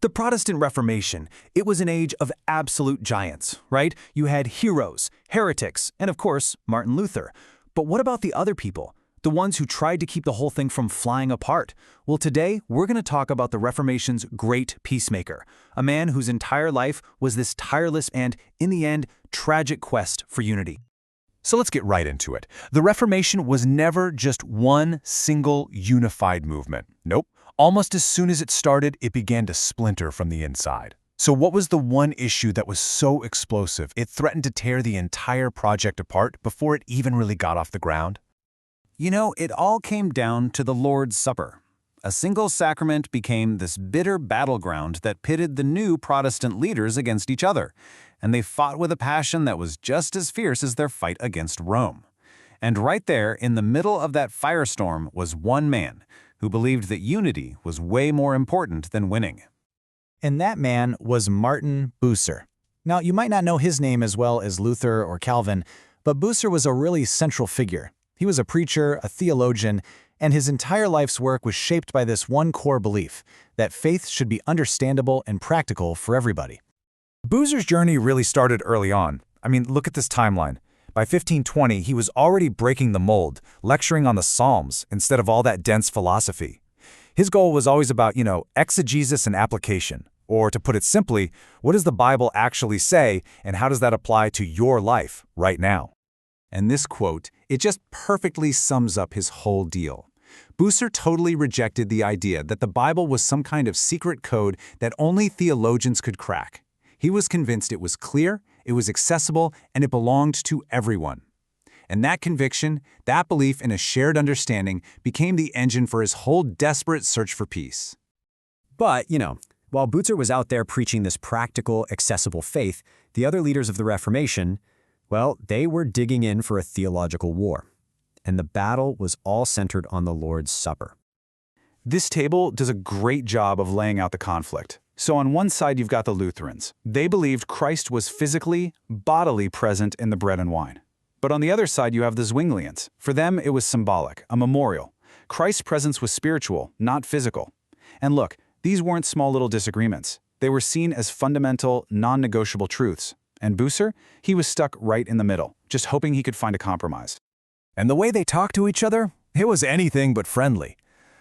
The Protestant Reformation, it was an age of absolute giants, right? You had heroes, heretics, and of course, Martin Luther. But what about the other people? The ones who tried to keep the whole thing from flying apart? Well, today, we're going to talk about the Reformation's great peacemaker, a man whose entire life was this tireless and, in the end, tragic quest for unity. So let's get right into it. The Reformation was never just one single unified movement. Nope. Almost as soon as it started, it began to splinter from the inside. So what was the one issue that was so explosive it threatened to tear the entire project apart before it even really got off the ground? You know, it all came down to the Lord's Supper. A single sacrament became this bitter battleground that pitted the new Protestant leaders against each other, and they fought with a passion that was just as fierce as their fight against Rome. And right there, in the middle of that firestorm, was one man who believed that unity was way more important than winning. And that man was Martin Bucer. Now, you might not know his name as well as Luther or Calvin, but Bucer was a really central figure. He was a preacher, a theologian, and his entire life's work was shaped by this one core belief, that faith should be understandable and practical for everybody. Bucer's journey really started early on. I mean, look at this timeline. By 1520, he was already breaking the mold, lecturing on the Psalms instead of all that dense philosophy. His goal was always about, exegesis and application. Or to put it simply, what does the Bible actually say, and how does that apply to your life right now? And this quote, it just perfectly sums up his whole deal. Bucer totally rejected the idea that the Bible was some kind of secret code that only theologians could crack. He was convinced it was clear, it was accessible, and it belonged to everyone. And that conviction, that belief in a shared understanding, became the engine for his whole desperate search for peace. But, while Bucer was out there preaching this practical, accessible faith, the other leaders of the Reformation, well, they were digging in for a theological war. And the battle was all centered on the Lord's Supper. This table does a great job of laying out the conflict. So on one side, you've got the Lutherans. They believed Christ was physically, bodily present in the bread and wine. But on the other side, you have the Zwinglians. For them, it was symbolic, a memorial. Christ's presence was spiritual, not physical. And look, these weren't small little disagreements. They were seen as fundamental, non-negotiable truths. And Bucer, he was stuck right in the middle, just hoping he could find a compromise. And the way they talked to each other, it was anything but friendly.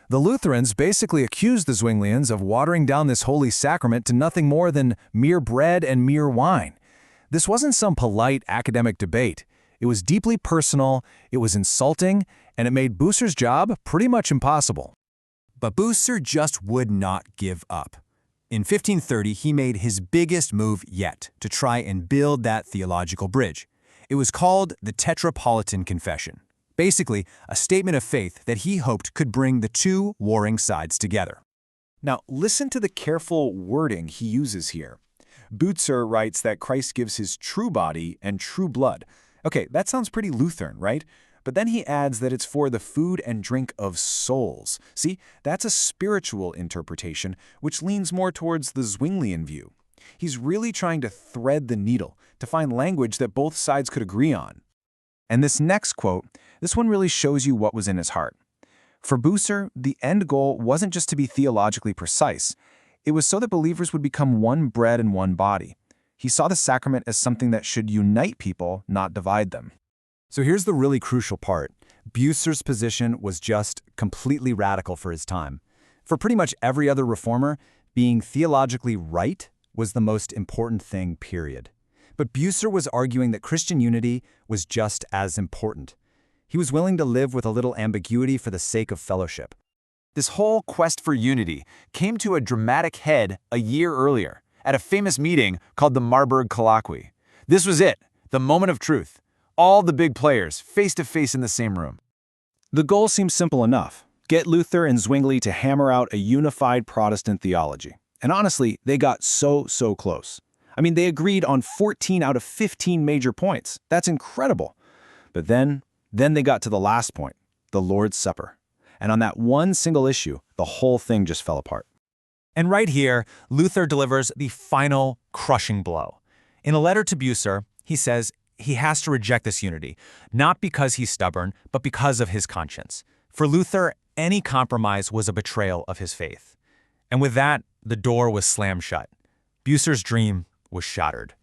The Lutherans basically accused the Zwinglians of watering down this holy sacrament to nothing more than mere bread and mere wine. This wasn't some polite academic debate. It was deeply personal, it was insulting, and it made Bucer's job pretty much impossible. But Bucer just would not give up. In 1530, he made his biggest move yet to try and build that theological bridge. It was called the Tetrapolitan Confession. Basically, a statement of faith that he hoped could bring the two warring sides together. Now, listen to the careful wording he uses here. Bucer writes that Christ gives his true body and true blood. Okay, that sounds pretty Lutheran, right? But then he adds that it's for the food and drink of souls. See, that's a spiritual interpretation, which leans more towards the Zwinglian view. He's really trying to thread the needle, to find language that both sides could agree on. And this next quote, this one really shows you what was in his heart. For Bucer, the end goal wasn't just to be theologically precise. It was so that believers would become one bread and one body. He saw the sacrament as something that should unite people, not divide them. So here's the really crucial part. Bucer's position was just completely radical for his time. For pretty much every other reformer, being theologically right was the most important thing, period. But Bucer was arguing that Christian unity was just as important. He was willing to live with a little ambiguity for the sake of fellowship. This whole quest for unity came to a dramatic head a year earlier at a famous meeting called the Marburg Colloquy. This was it, the moment of truth. All the big players face to face in the same room. The goal seems simple enough. Get Luther and Zwingli to hammer out a unified Protestant theology. And honestly, they got so close. I mean, they agreed on 14 out of 15 major points. That's incredible. But then they got to the last point, the Lord's Supper. And on that one single issue, the whole thing just fell apart. And right here, Luther delivers the final crushing blow. In a letter to Bucer, he says he has to reject this unity, not because he's stubborn, but because of his conscience. For Luther, any compromise was a betrayal of his faith. And with that, The door was slammed shut. Bucer's dream was shattered.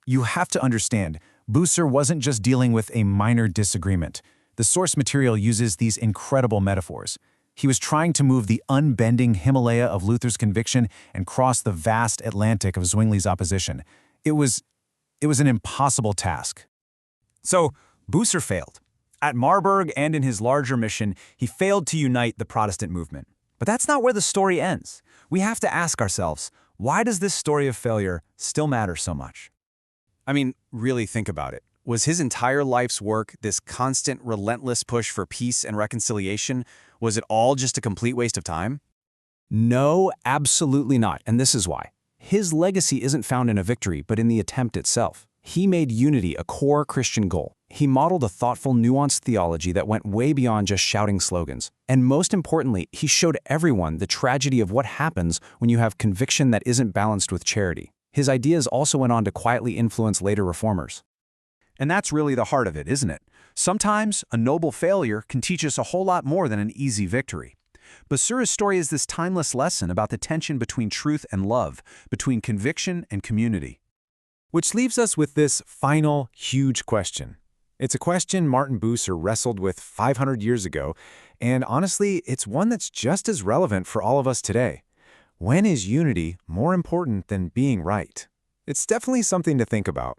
You have to understand, Bucer wasn't just dealing with a minor disagreement. The source material uses these incredible metaphors. He was trying to move the unbending Himalaya of Luther's conviction and cross the vast Atlantic of Zwingli's opposition. It was an impossible task. So, Bucer failed. At Marburg and in his larger mission, he failed to unite the Protestant movement. But that's not where the story ends. We have to ask ourselves, why does this story of failure still matter so much? I mean, really think about it. Was his entire life's work, this constant, relentless push for peace and reconciliation, was it all just a complete waste of time? No, absolutely not, and this is why. His legacy isn't found in a victory, but in the attempt itself. He made unity a core Christian goal. He modeled a thoughtful, nuanced theology that went way beyond just shouting slogans. And most importantly, he showed everyone the tragedy of what happens when you have conviction that isn't balanced with charity. His ideas also went on to quietly influence later reformers. And that's really the heart of it, isn't it? Sometimes a noble failure can teach us a whole lot more than an easy victory. Bucer's story is this timeless lesson about the tension between truth and love, between conviction and community. Which leaves us with this final, huge question. It's a question Martin Bucer wrestled with 500 years ago, and honestly, it's one that's just as relevant for all of us today. When is unity more important than being right? It's definitely something to think about.